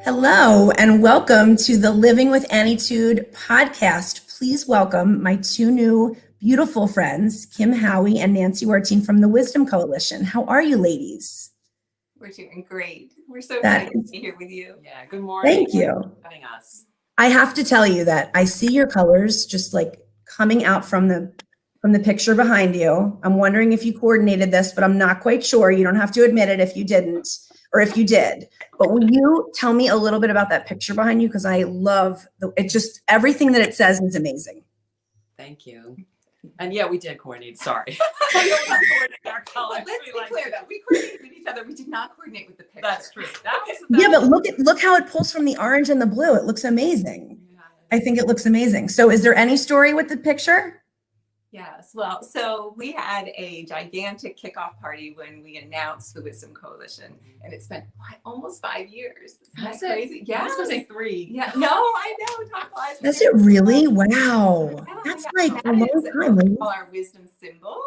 Hello, and welcome to the Living with Annietude podcast. Please welcome my two new beautiful friends, Kim Howie and Nancy Werteen from the Wisdom Coalition. How are you, ladies? We're doing great. We're so excited to be here with you. Yeah, good morning. Thank you. Thanks for having us. I have to tell you that I see your colors just like coming out from the picture behind you. I'm wondering if you coordinated this, but I'm not quite sure. You don't have to admit it if you didn't, or if you did. But will you tell me a little bit about that picture behind you? Because I love it. Just everything that it says is amazing. Thank you. And yeah, we did coordinate. Sorry. Let's be clear though. We coordinated with each other. We did not coordinate with the picture. That's true. Yeah, but look how it pulls from the orange and the blue. It looks amazing. Yeah. I think it looks amazing. So is there any story with the picture? Yes. Well, so we had a gigantic kickoff party when we announced the Wisdom Coalition, and it's been almost 5 years. Isn't that crazy? Yeah, Yeah. I was going to say 3. Yeah. No, I know. Time flies. Is it really? Wow. Yeah, That's yeah. like a That long is time. what we call our wisdom symbol,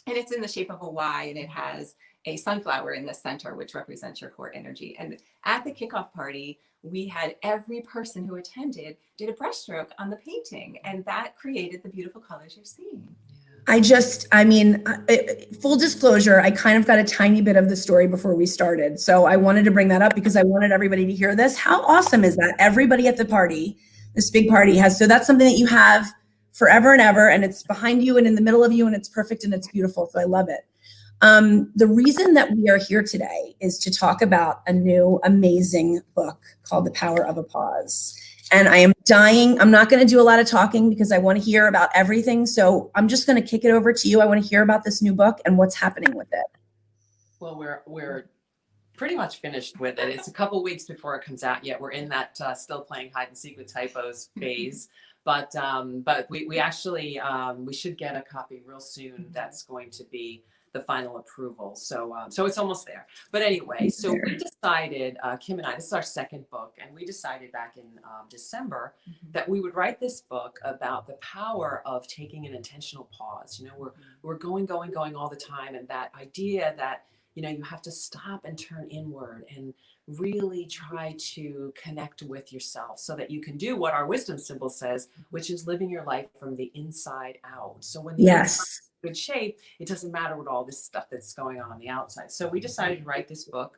and it's in the shape of a Y, and it has a sunflower in the center, which represents your core energy. And at the kickoff party, we had every person who attended did a brushstroke on the painting, and that created the beautiful colors you're seeing. Full disclosure, I kind of got a tiny bit of the story before we started. So I wanted to bring that up because I wanted everybody to hear this. How awesome is that? Everybody at the party, this big party so that's something that you have forever and ever, and it's behind you and in the middle of you, and it's perfect and it's beautiful. So I love it. The reason that we are here today is to talk about a new amazing book called The Power of a Pause. And I am dying. I'm not going to do a lot of talking because I want to hear about everything. So I'm just going to kick it over to you. I want to hear about this new book and what's happening with it. Well, we're pretty much finished with it. It's a couple weeks before it comes out yet. We're in that still playing hide and seek with typos phase. But we actually we should get a copy real soon. That's going to be the final approval. So it's almost there. But anyway, so we decided, Kim and I, this is our second book, and we decided back in December that we would write this book about the power of taking an intentional pause. You know, we're going all the time, and that idea that, you know, you have to stop and turn inward and really try to connect with yourself so that you can do what our wisdom symbol says, which is living your life from the inside out. So when the inside is in good shape, it doesn't matter what all this stuff that's going on the outside. So we decided to write this book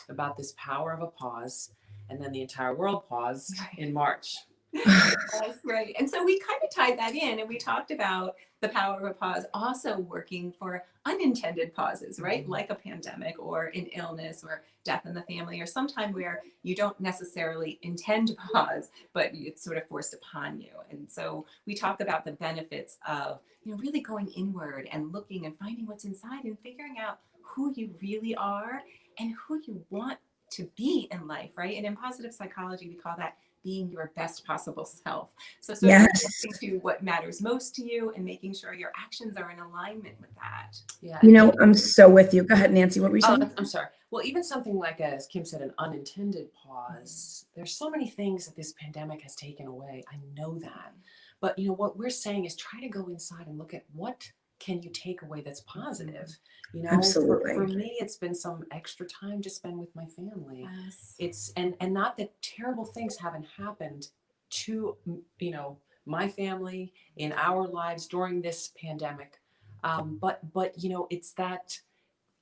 about this power of a pause, and then the entire world paused in March. That's right. And so we kind of tied that in, and we talked about the power of a pause also working for unintended pauses, right? Like a pandemic or an illness or death in the family, or sometime where you don't necessarily intend to pause, but it's sort of forced upon you. And so we talk about the benefits of, you know, really going inward and looking and finding what's inside and figuring out who you really are and who you want to be in life, right? And in positive psychology, we call that being your best possible self. So sort of listening to what matters most to you and making sure your actions are in alignment with that. Yeah. You know, I'm so with you. Go ahead, Nancy. What were you saying? I'm sorry. Well, even something like, as Kim said, an unintended pause. There's so many things that this pandemic has taken away. I know that. But, you know, what we're saying is try to go inside and look at what can you take away that's positive. You know, Absolutely. For me, it's been some extra time to spend with my family. Yes. It's and not that terrible things haven't happened to, you know, my family in our lives during this pandemic. But you know, it's that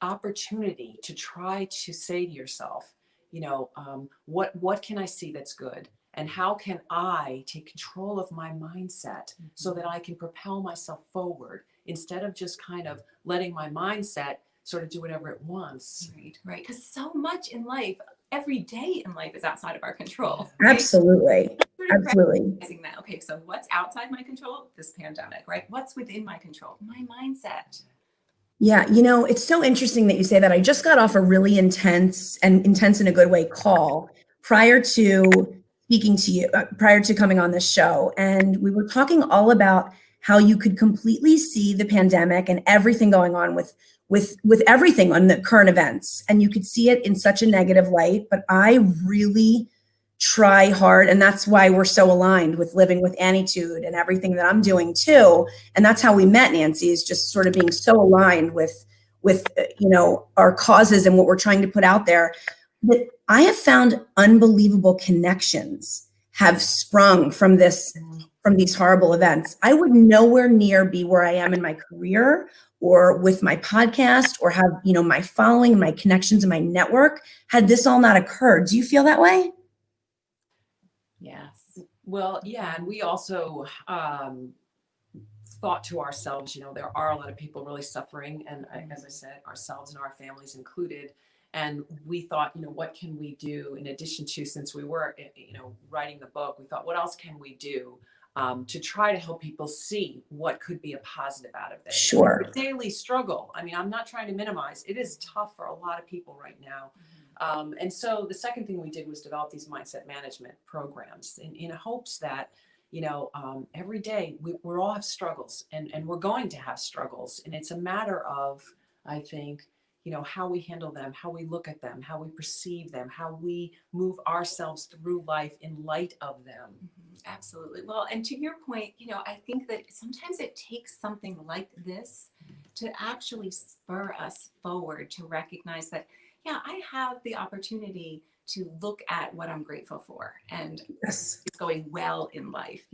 opportunity to try to say to yourself, you know, what can I see that's good? And how can I take control of my mindset so that I can propel myself forward instead of just kind of letting my mindset sort of do whatever it wants. Right. Because so much in life, every day in life is outside of our control. Right? Absolutely. Recognizing that, okay, so what's outside my control? This pandemic, right? What's within my control? My mindset. Yeah, you know, it's so interesting that you say that. I just got off a really intense in a good way call prior to speaking to you, prior to coming on this show. And we were talking all about how you could completely see the pandemic and everything going on with everything on the current events. And you could see it in such a negative light, but I really try hard. And that's why we're so aligned with Living with Annietude and everything that I'm doing too. And that's how we met, Nancy, is just sort of being so aligned with you know, our causes and what we're trying to put out there. But I have found unbelievable connections have sprung from these horrible events. I would nowhere near be where I am in my career or with my podcast or have, my following, my connections and my network had this all not occurred. Do you feel that way? Yes. Well, yeah. And we also thought to ourselves, there are a lot of people really suffering. And as I said, ourselves and our families included. And we thought, what can we do in addition to, since we were, writing the book, we thought, what else can we do to try to help people see what could be a positive out of this? Sure. It's a daily struggle. I mean, I'm not trying to minimize. It is tough for a lot of people right now. And so the second thing we did was develop these mindset management programs in hopes that, every day we all have struggles and we're going to have struggles. And it's a matter of, I think, how we handle them, how we look at them, how we perceive them, how we move ourselves through life in light of them. Absolutely. Well, and to your point, I think that sometimes it takes something like this to actually spur us forward to recognize that, yeah, I have the opportunity to look at what I'm grateful for and Yes. it's going well in life,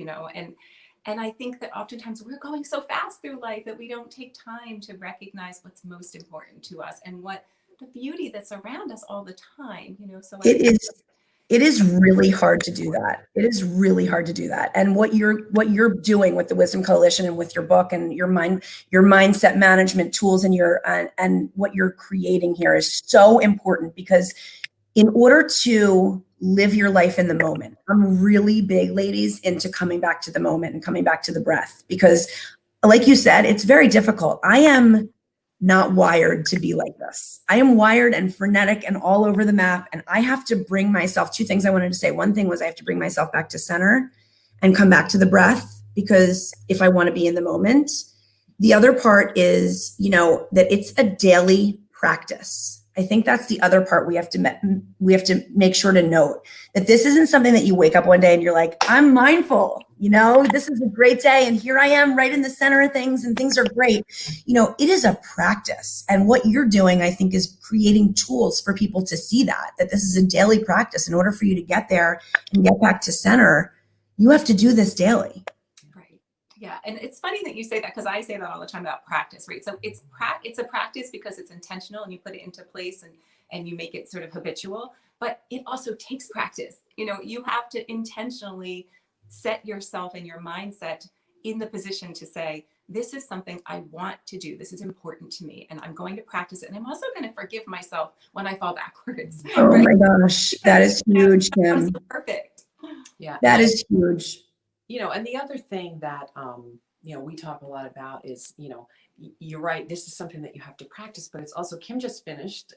and I think that oftentimes we're going so fast through life that we don't take time to recognize what's most important to us and what the beauty that's around us all the time, so it is really hard to do that. It is really hard to do that. And what you're doing with the Wisdom Coalition and with your book and your mindset management tools and what you're creating here is so important, because in order to live your life in the moment, I'm really big, ladies, into coming back to the moment and coming back to the breath, because like you said, it's very difficult. I am not wired to be like this. I am wired and frenetic and all over the map. And I have to bring myself, two things I wanted to say. One thing was I have to bring myself back to center and come back to the breath, because if I want to be in the moment. The other part is, that it's a daily practice. I think that's the other part we have to make sure to note, that this isn't something that you wake up one day and you're like, I'm mindful, this is a great day and here I am right in the center of things and things are great. It is a practice. And what you're doing, I think, is creating tools for people to see that this is a daily practice. In order for you to get there and get back to center, you have to do this daily. Yeah. And it's funny that you say that, because I say that all the time about practice, right? So it's a practice because it's intentional and you put it into place and you make it sort of habitual, but it also takes practice. You have to intentionally set yourself and your mindset in the position to say, this is something I want to do. This is important to me and I'm going to practice it. And I'm also going to forgive myself when I fall backwards. Oh right? My gosh, that is huge, Kim. Perfect. Yeah. That is huge. And the other thing that, we talk a lot about is, you're right, this is something that you have to practice, but it's also, Kim just finished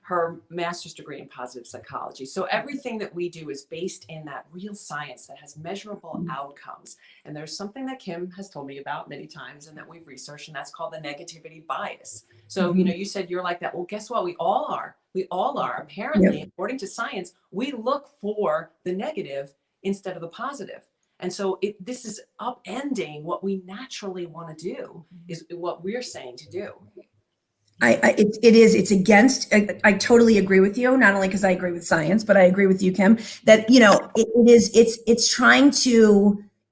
her master's degree in positive psychology. So everything that we do is based in that real science that has measurable outcomes. And there's something that Kim has told me about many times and that we've researched, and that's called the negativity bias. So, you said you're like that. Well, guess what? We all are. Apparently, according to science, we look for the negative instead of the positive. And so this is upending what we naturally want to do, is what we're saying to do. It's against, I totally agree with you, not only because I agree with science, but I agree with you, Kim, that,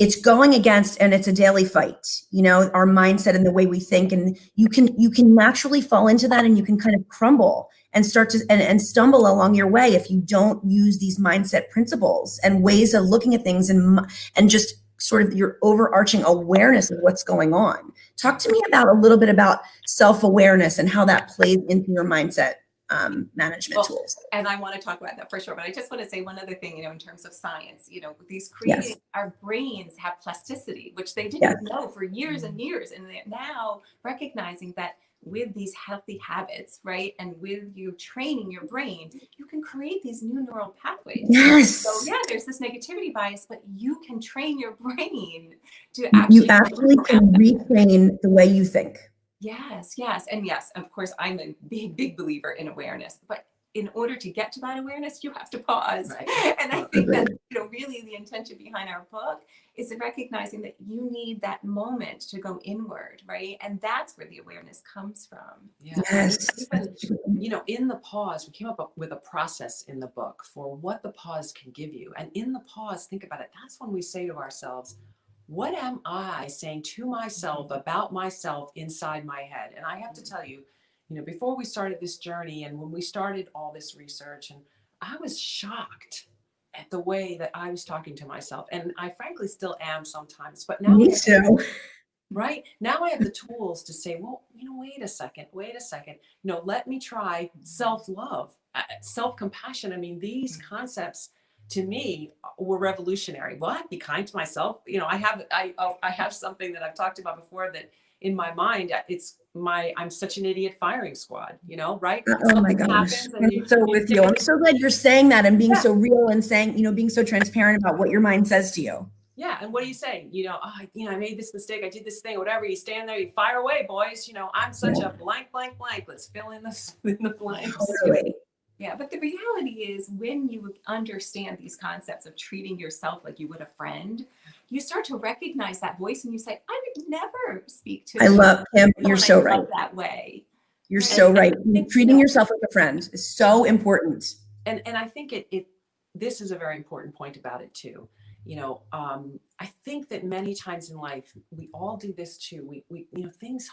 it's going against, and it's a daily fight, our mindset and the way we think. And you can naturally fall into that, and you can kind of crumble and start to and stumble along your way if you don't use these mindset principles and ways of looking at things and just sort of your overarching awareness of what's going on. Talk to me about a little bit about self-awareness and how that plays into your mindset management tools. And I want to talk about that for sure, but I just want to say one other thing, in terms of science, these creating, our brains have plasticity, which they didn't know for years and years. And they're now recognizing that with these healthy habits, right? And with you training your brain, you can create these new neural pathways. Yes. So there's this negativity bias, but you can train your brain to actually can retrain the way you think. Yes. And yes, of course, I'm a big believer in awareness, but in order to get to that awareness, you have to pause. Right. And I think that, really the intention behind our book is recognizing that you need that moment to go inward, right? And that's where the awareness comes from. Yeah. Yes. Even, in the pause, we came up with a process in the book for what the pause can give you. And in the pause, think about it. That's when we say to ourselves, what am I saying to myself about myself inside my head? And I have to tell you, before we started this journey and when we started all this research, and I was shocked at the way that I was talking to myself. And I frankly still am sometimes, but now, Me too. right now I have the tools to say, well, wait a second, let me try self-love, self-compassion. I mean, these concepts to me were revolutionary. What? Be kind to myself. I have something that I've talked about before that in my mind, I'm such an idiot firing squad, right? Oh my gosh. I'm so with you. I'm so glad you're saying that and being so real and saying, being so transparent about what your mind says to you. Yeah. And what do you say? I made this mistake. I did this thing, whatever. You stand there, you fire away, boys. I'm such a blank, blank, blank. Let's fill in the blanks. Totally. Yeah, but the reality is when you understand these concepts of treating yourself like you would a friend, you start to recognize that voice and you say, I would never speak to I love him. You're so right. That way. You're so right. Treating yourself like a friend is so important. And I think this is a very important point about it too. I think that many times in life, we all do this too. We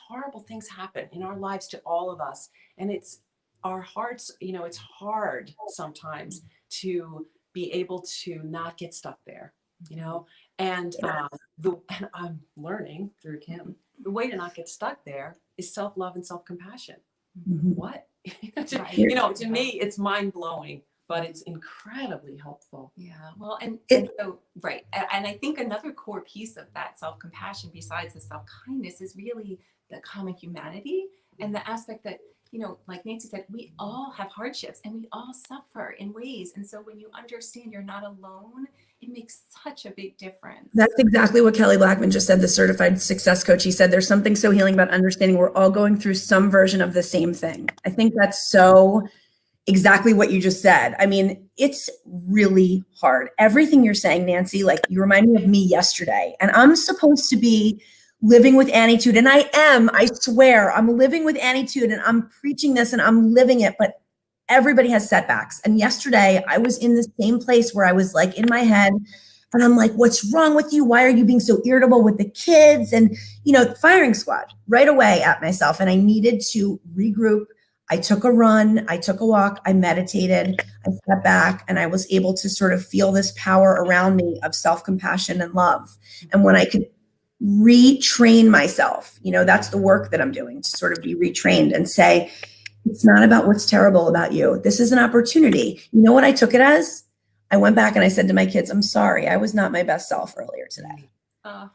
horrible things happen in our lives to all of us. And it's our hearts, it's hard sometimes to be able to not get stuck there, and I'm learning through Kim, the way to not get stuck there is self-love and self-compassion. Mm-hmm. What? To me, it's mind blowing, but it's incredibly helpful. Yeah. Well, and so, right. And I think another core piece of that self-compassion besides the self-kindness is really the common humanity and the aspect that, like Nancy said, we all have hardships and we all suffer in ways. And so when you understand you're not alone, it makes such a big difference. That's exactly what Kelly Blackman just said, the certified success coach. He said, there's something so healing about understanding we're all going through some version of the same thing. I think that's so exactly what you just said. I mean, it's really hard. Everything you're saying, Nancy, like you remind me of me yesterday, and I'm supposed to be living with Annietude. And I swear, I'm living with Annietude and I'm preaching this and I'm living it, but everybody has setbacks. And yesterday I was in the same place where I was like in my head and I'm like, what's wrong with you? Why are you being so irritable with the kids? And, firing squad right away at myself. And I needed to regroup. I took a run, I took a walk, I meditated, I stepped back, and I was able to sort of feel this power around me of self-compassion and love. And when I could retrain myself, that's the work that I'm doing, to sort of be retrained and say, it's not about what's terrible about you. This is an opportunity. You know what I took it as? I went back and I said to my kids, I'm sorry, I was not my best self earlier today. I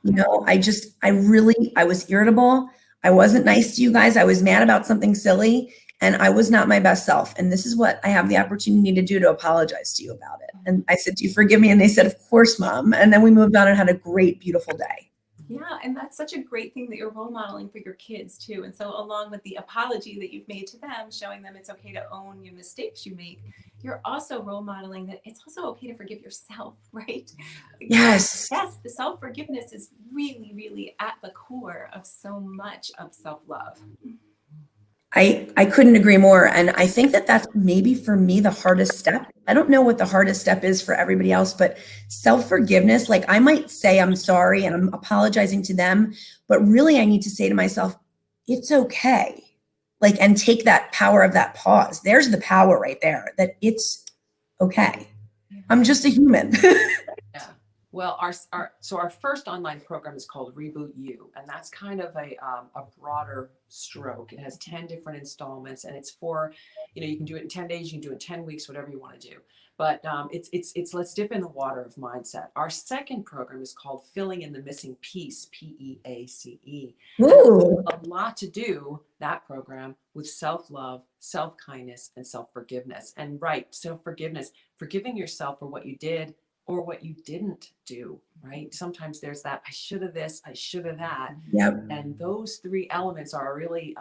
was irritable. I wasn't nice to you guys. I was mad about something silly and I was not my best self. And this is what I have the opportunity to do, to apologize to you about it. And I said, do you forgive me? And they said, of course, Mom. And then we moved on and had a great, beautiful day. Yeah, and that's such a great thing that you're role modeling for your kids too. And so along with the apology that you've made to them, showing them it's okay to own your mistakes you make, you're also role modeling that it's also okay to forgive yourself, right? Yes. Yes, the self-forgiveness is really, really at the core of so much of self-love. I couldn't agree more. And I think that that's maybe for me the hardest step. I don't know what the hardest step is for everybody else, but self-forgiveness, like I might say I'm sorry and I'm apologizing to them, but really I need to say to myself, it's okay. Like, and take that power of that pause. There's the power right there, that it's okay. I'm just a human. Yeah. Well, our first online program is called Reboot You, and that's kind of a broader stroke. It has 10 different installments, and it's for, you can do it in 10 days, you can do it in 10 weeks, whatever you want to do. But it's let's dip in the water of mindset. Our second program is called Filling in the Missing Piece, PEACE. Ooh. A lot to do, that program, with self-love, self-kindness, and self-forgiveness. And self-forgiveness, forgiving yourself for what you did or what you didn't do, right? Sometimes there's that, I should have this, I should have that. Yep. And those three elements are really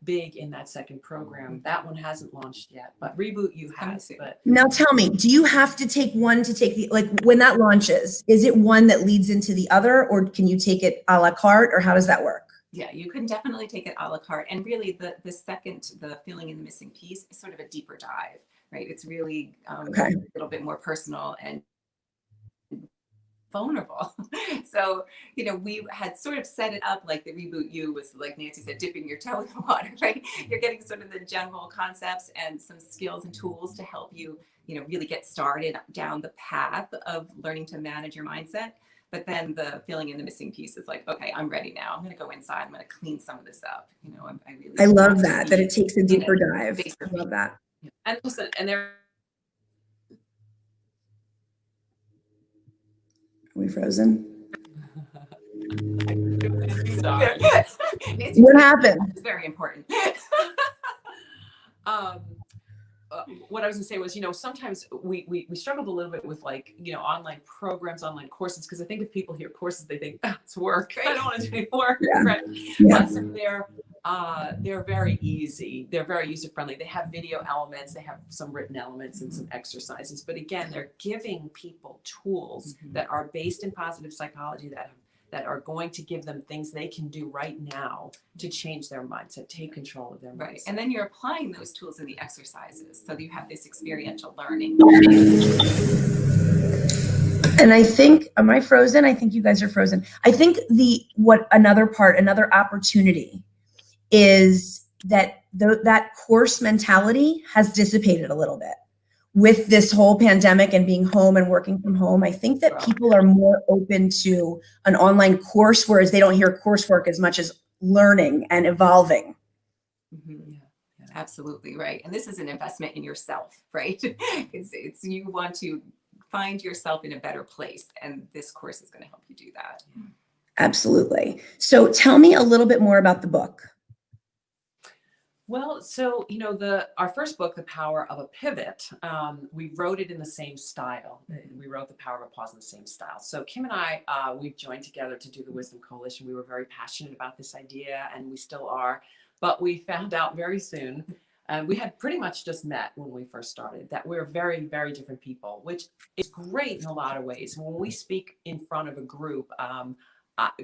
big in that second program. That one hasn't launched yet, but Reboot You has. But now tell me, do you have to take one to take the, like when that launches, is it one that leads into the other, or can you take it a la carte, or how does that work? Yeah, you can definitely take it a la carte. And really the second, the feeling in the missing piece is sort of a deeper dive, right? It's really Okay. a little bit more personal and vulnerable. So, you know, we had sort of set it up like the Reboot You was, like Nancy said, dipping your toe in the water, right? You're getting sort of the general concepts and some skills and tools to help you, you know, really get started down the path of learning to manage your mindset. But then the feeling in the missing piece is like, okay, I'm ready now. I'm going to go inside. I'm going to clean some of this up. You know, I love that it takes a deeper dive. I love that. And listen, and there. Are we frozen? Sorry. What happened? It's very important. What I was gonna say was, you know, sometimes we struggled a little bit with, like, you know, online programs, online courses, because I think if people hear courses, they think that's work. I don't want to do any work. Yeah. Right? Yeah. But so they're very easy. They're very user friendly. They have video elements. They have some written elements and some exercises. But again, they're giving people tools that are based in positive psychology, that are going to give them things they can do right now to change their mindset, take control of their mindset. Right. And then you're applying those tools in the exercises. So you have this experiential learning. And I think, am I frozen? I think you guys are frozen. I think another opportunity is that that course mentality has dissipated a little bit with this whole pandemic and being home and working from home. I think that people are more open to an online course, whereas they don't hear coursework as much as learning and evolving. Mm-hmm. Yeah, absolutely right. And this is an investment in yourself, right? It's you want to find yourself in a better place, and this course is going to help you do that. Absolutely. So tell me a little bit more about the book. Well, so, you know, our first book, The Power of a Pivot, we wrote it in the same style. We wrote The Power of a Pause in the same style. So Kim and I, we've joined together to do the Wisdom Coalition. We were very passionate about this idea, and we still are. But we found out very soon, we had pretty much just met when we first started, that we're very, very different people, which is great in a lot of ways. When we speak in front of a group,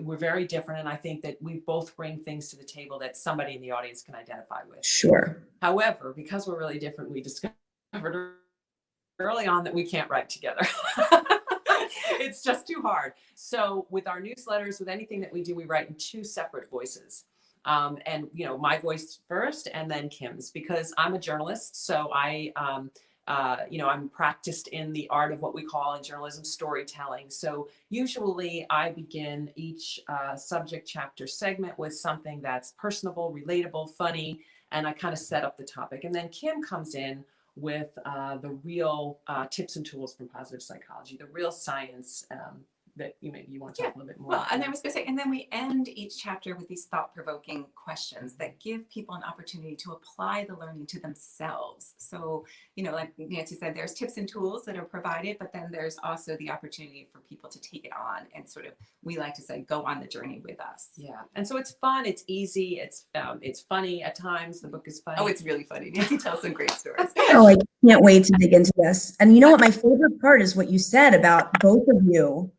we're very different, and I think that we both bring things to the table that somebody in the audience can identify with. Sure. However, because we're really different, we discovered early on that we can't write together. It's just too hard. So with our newsletters, with anything that we do, we write in two separate voices. And, you know, my voice first and then Kim's, because I'm a journalist. So you know, I'm practiced in the art of what we call in journalism storytelling. So usually I begin each subject chapter segment with something that's personable, relatable, funny, and I kind of set up the topic. And then Kim comes in with the real tips and tools from positive psychology, the real science that maybe you want to talk a little bit more Well, about. and I was going to say, and then we end each chapter with these thought-provoking questions that give people an opportunity to apply the learning to themselves. So, you know, like Nancy said, there's tips and tools that are provided, but then there's also the opportunity for people to take it on and sort of, we like to say, go on the journey with us. Yeah. And so it's fun, it's easy, it's funny at times. The book is funny. Oh, it's really funny. Nancy tells some great stories. Oh, I can't wait to dig into this. And you know what? My favorite part is what you said about both of you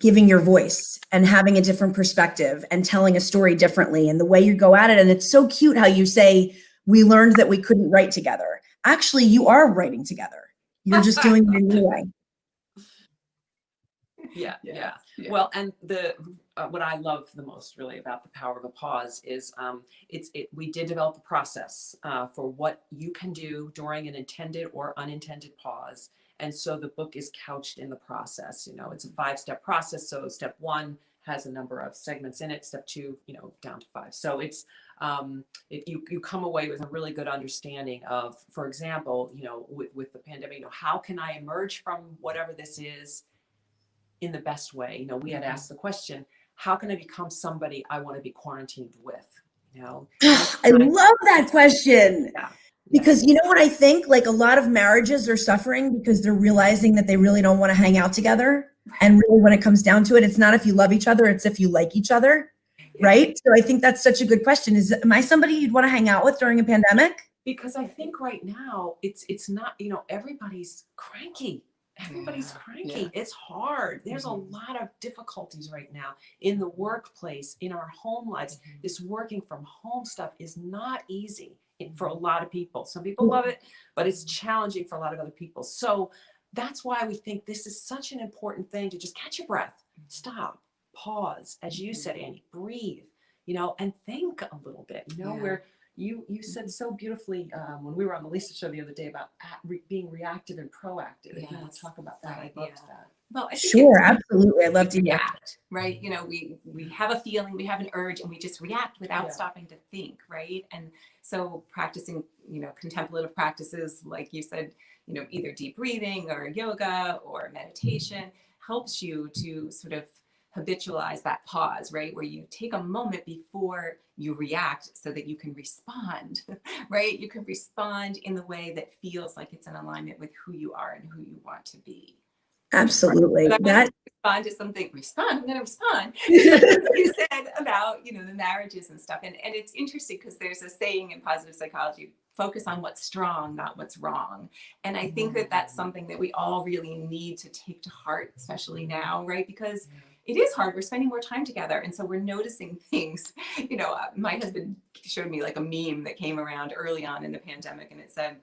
giving your voice and having a different perspective and telling a story differently and the way you go at it. And it's so cute how you say, we learned that we couldn't write together. Actually, you are writing together. You're just doing it in your way. Yeah. Well, and what I love the most really about The Power of a Pause is we did develop a process for what you can do during an intended or unintended pause. And so the book is couched in the process. You know, it's a 5-step process. So step 1 has a number of segments in it. Step 2, you know, down to 5. So it's you come away with a really good understanding of, for example, you know, with the pandemic, you know, how can I emerge from whatever this is in the best way? You know, we had asked the question, how can I become somebody I want to be quarantined with? You know, I love that question. Yeah. Because you know what I think? Like a lot of marriages are suffering because they're realizing that they really don't want to hang out together. And really when it comes down to it, it's not if you love each other, it's if you like each other. Right? So I think that's such a good question. Am I somebody you'd want to hang out with during a pandemic? Because I think right now it's not, everybody's cranky. Everybody's cranky. Yeah. It's hard. There's a lot of difficulties right now in the workplace, in our home lives. This working from home stuff is not easy for a lot of people. Some people love it, but it's challenging for a lot of other people. So that's why we think this is such an important thing to just catch your breath, stop, pause, as you said, Annie, breathe, and think a little bit, where you said so beautifully when we were on the Lisa show the other day about being reactive and proactive. If you want to talk about that, I'd love that. Well, I think sure, absolutely. I'd love to react, right? We have a feeling, we have an urge, and we just react without stopping to think, right? And so practicing, contemplative practices, like you said, either deep breathing or yoga or meditation helps you to sort of habitualize that pause, right? Where you take a moment before you react so that you can respond, right? You can respond in the way that feels like it's in alignment with who you are and who you want to be. Absolutely. But I'm going to respond. You said about, the marriages and stuff. And it's interesting because there's a saying in positive psychology, focus on what's strong, not what's wrong. And I think that that's something that we all really need to take to heart, especially now, right? Because it is hard. We're spending more time together. And so we're noticing things. My husband showed me like a meme that came around early on in the pandemic, and it said,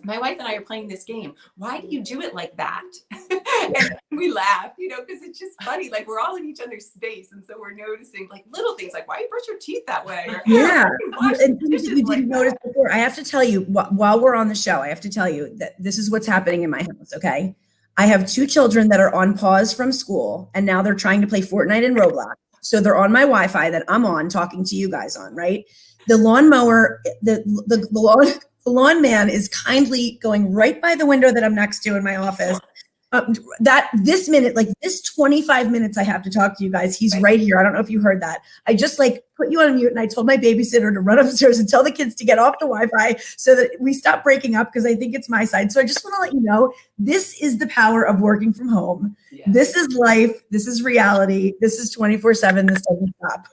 my wife and I are playing this game. Why do you do it like that? And we laugh, because it's just funny. Like we're all in each other's space. And so we're noticing like little things like, why you brush your teeth that way? Or, and you didn't notice before. I have to tell you, while we're on the show, I have to tell you that this is what's happening in my house, okay? I have 2 children that are on pause from school, and now they're trying to play Fortnite and Roblox. So they're on my Wi-Fi that I'm on talking to you guys on, right? The lawnmower, the lawn man is kindly going right by the window that I'm next to in my office. This minute, like this 25 minutes I have to talk to you guys, he's right here. I don't know if you heard that. I just put you on mute, and I told my babysitter to run upstairs and tell the kids to get off the Wi-Fi so that we stop breaking up, because I think it's my side. So I just want to let you know, this is the power of working from home. Yeah. This is life. This is reality. This is 24/7. This doesn't stop.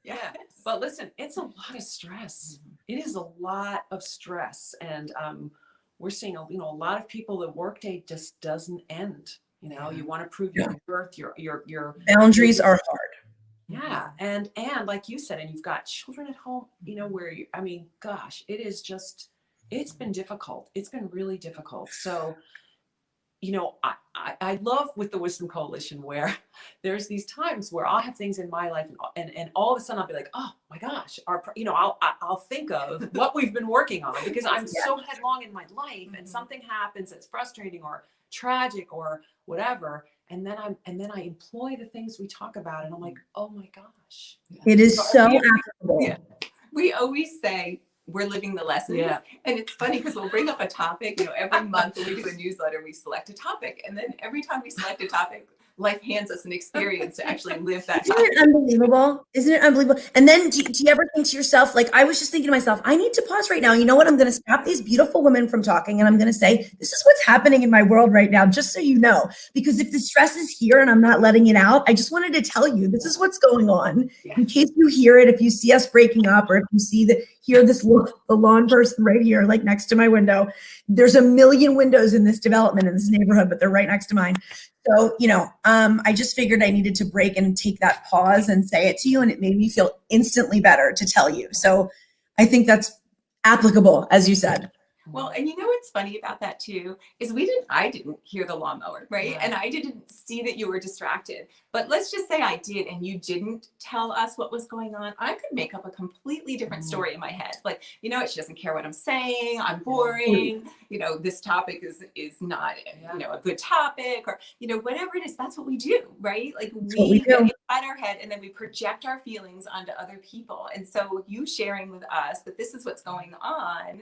Yeah. But listen, it's a lot of stress. It is a lot of stress. And we're seeing, a lot of people, the workday just doesn't end. You want to prove your worth, your boundaries are hard. Yeah. And like you said, and you've got children at home, where gosh, it's been difficult. It's been really difficult. So, I love with the Wisdom Coalition where there's these times where I'll have things in my life and all of a sudden I'll be like, oh my gosh, I'll think of what we've been working on, because I'm so headlong in my life and something happens that's frustrating or tragic or whatever. And then I employ the things we talk about, and I'm like, oh my gosh. It is so applicable. Yeah. We always say, we're living the lessons. Yeah. And it's funny because we'll bring up a topic, every month when we do a newsletter, we select a topic. And then every time we select a topic, life hands us an experience to actually live that topic. Isn't it unbelievable? Isn't it unbelievable? And then do you ever think to yourself, like I was just thinking to myself, I need to pause right now. You know what? I'm going to stop these beautiful women from talking, and I'm going to say, this is what's happening in my world right now, just so you know. Because if the stress is here and I'm not letting it out, I just wanted to tell you, this is what's going on. Yeah. In case you hear it, if you see us breaking up, or if you hear the lawn person right here, like next to my window. There's a million windows in this development, in this neighborhood, but they're right next to mine. So, I just figured I needed to break and take that pause and say it to you. And it made me feel instantly better to tell you. So I think that's applicable, as you said. Well, and what's funny about that too, is I didn't hear the lawnmower, right? Yeah. And I didn't see that you were distracted, but let's just say I did, and you didn't tell us what was going on. I could make up a completely different story in my head. Like, she doesn't care what I'm saying. I'm boring. This topic is not, a good topic, or, whatever it is, that's what we do, right? Like we get inside our head, and then we project our feelings onto other people. And so you sharing with us that this is what's going on,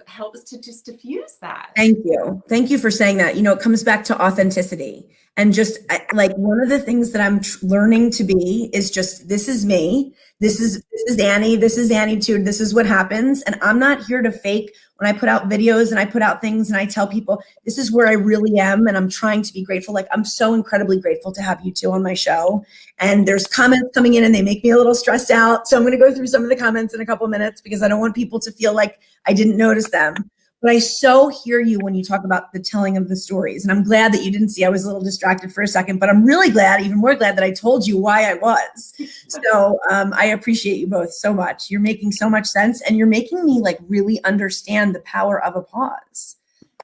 helps to just diffuse that. Thank you. Thank you for saying that. It comes back to authenticity, and just like one of the things that I'm learning to be is just, this is me. This is Annie. This is Annietude. This is what happens. And I'm not here to fake when I put out videos and I put out things and I tell people, this is where I really am. And I'm trying to be grateful. Like, I'm so incredibly grateful to have you two on my show. And there's comments coming in and they make me a little stressed out. So I'm going to go through some of the comments in a couple minutes because I don't want people to feel like I didn't notice them. But I so hear you when you talk about the telling of the stories. And I'm glad that you didn't see, I was a little distracted for a second, but I'm really glad, even more glad that I told you why I was. So I appreciate you both so much. You're making so much sense and you're making me like really understand the power of a pause.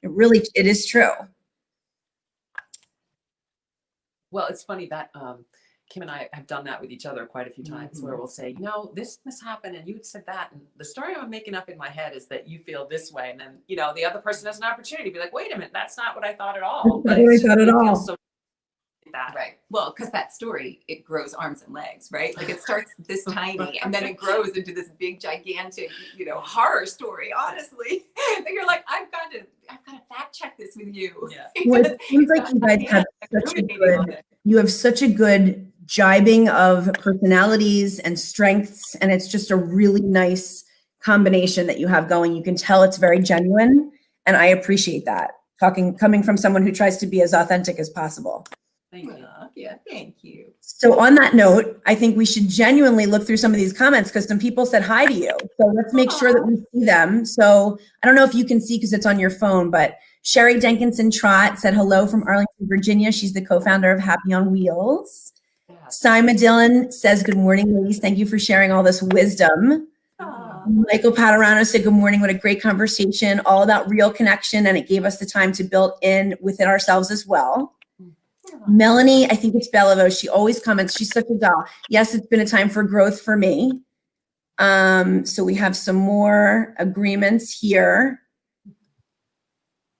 It is true. Well, it's funny that Kim and I have done that with each other quite a few times where we'll say, this happened and you said that. And the story I'm making up in my head is that you feel this way. And then, the other person has an opportunity to be like, wait a minute, that's not what I thought at all. But it's not at all. So that. Right. Well, because that story, it grows arms and legs, right? Like it starts this tiny and then it grows into this big, gigantic, horror story, honestly. And you're like, I've got to fact check this with you. Yeah. Well, it seems like you guys have such a good jibing of personalities and strengths, and it's just a really nice combination that you have going. You can tell it's very genuine, and I appreciate that. Coming from someone who tries to be as authentic as possible. Thank you. Yeah, thank you. So on that note, I think we should genuinely look through some of these comments because some people said hi to you. So let's make sure that we see them. So I don't know if you can see because it's on your phone, but Sherry Jenkinson Trott said hello from Arlington, Virginia. She's the co-founder of Happy on Wheels. Simon Dillon says, good morning, ladies. Thank you for sharing all this wisdom. Michael Paterano said, good morning. What a great conversation, all about real connection. And it gave us the time to build in within ourselves as well. Melanie, I think it's Beliveau. She always comments. She's such a doll. Yes, it's been a time for growth for me. So we have some more agreements here.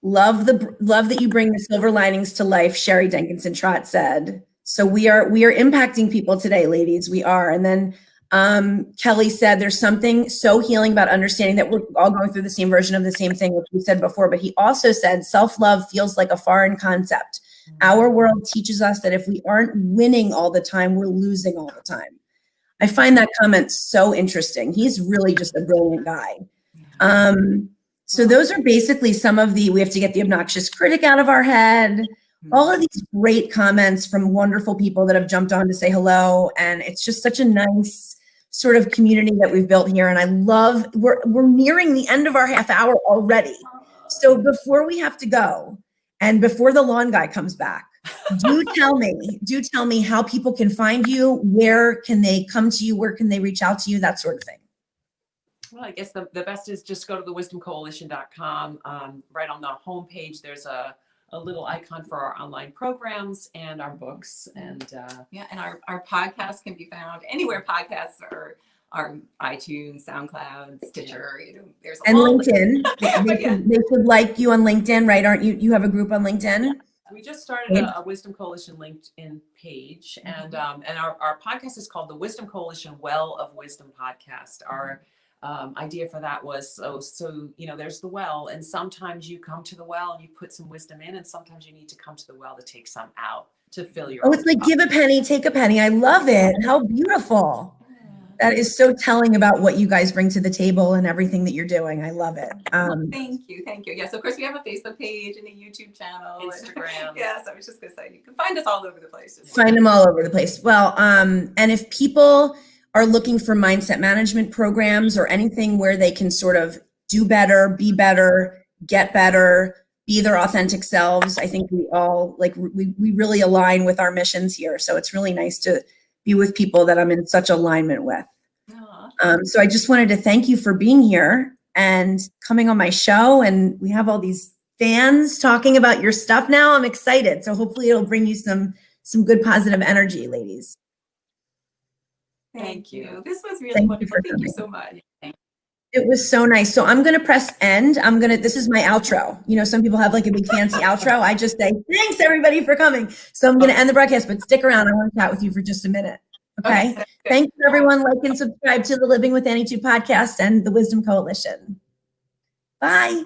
Love that you bring the silver linings to life, Sherry Jenkinson Trott said. So we are impacting people today, ladies. We are. And then Kelly said there's something so healing about understanding that we're all going through the same version of the same thing, which we said before. But he also said self-love feels like a foreign concept. Our world teaches us that if we aren't winning all the time, we're losing all the time. I find that comment so interesting. He's really just a brilliant guy. So those are basically some of we have to get the obnoxious critic out of our head. All of these great comments from wonderful people that have jumped on to say hello. And it's just such a nice sort of community that we've built here. And I love, we're nearing the end of our half hour already. So before we have to go and before the lawn guy comes back, do tell me how people can find you. Where can they come to you? Where can they reach out to you? That sort of thing. Well, I guess the best is just go to thewisdomcoalition.com. Right on the homepage, there's a little icon for our online programs and our books. And and our podcast can be found anywhere podcasts are iTunes, SoundCloud, Stitcher. There's a LinkedIn. They should like you on LinkedIn, right? Aren't you? You have a group on LinkedIn. Yeah. We just started a Wisdom Coalition LinkedIn page, and our podcast is called the Wisdom Coalition Well of Wisdom podcast. Our idea for that was so there's the well, and sometimes you come to the well and you put some wisdom in, and sometimes you need to come to the well to take some out to fill your it's like cup. Give a penny, take a penny. I love it. How beautiful. That is so telling about what you guys bring to the table and everything that you're doing. I love it. Thank you. Yes, of course we have a Facebook page and a YouTube channel, Instagram. Yes, I was just gonna say you can find us all over the place. Find them all over the place. Well, and if people are looking for mindset management programs or anything where they can sort of do better, be better, get better, be their authentic selves, I think we all we really align with our missions here. So it's really nice to be with people that I'm in such alignment with. So I just wanted to thank you for being here and coming on my show. And we have all these fans talking about your stuff now. I'm excited. So hopefully it'll bring you some good positive energy, ladies. Thank you. This was really wonderful. Thank you so much. It was so nice. So I'm going to press end. This is my outro. Some people have like a big fancy outro. I just say, thanks everybody for coming. So I'm going to end the broadcast, but stick around. I want to chat with you for just a minute. Okay. Thank you everyone. Like and subscribe to the Living with Annietude podcast and the Wisdom Coalition. Bye.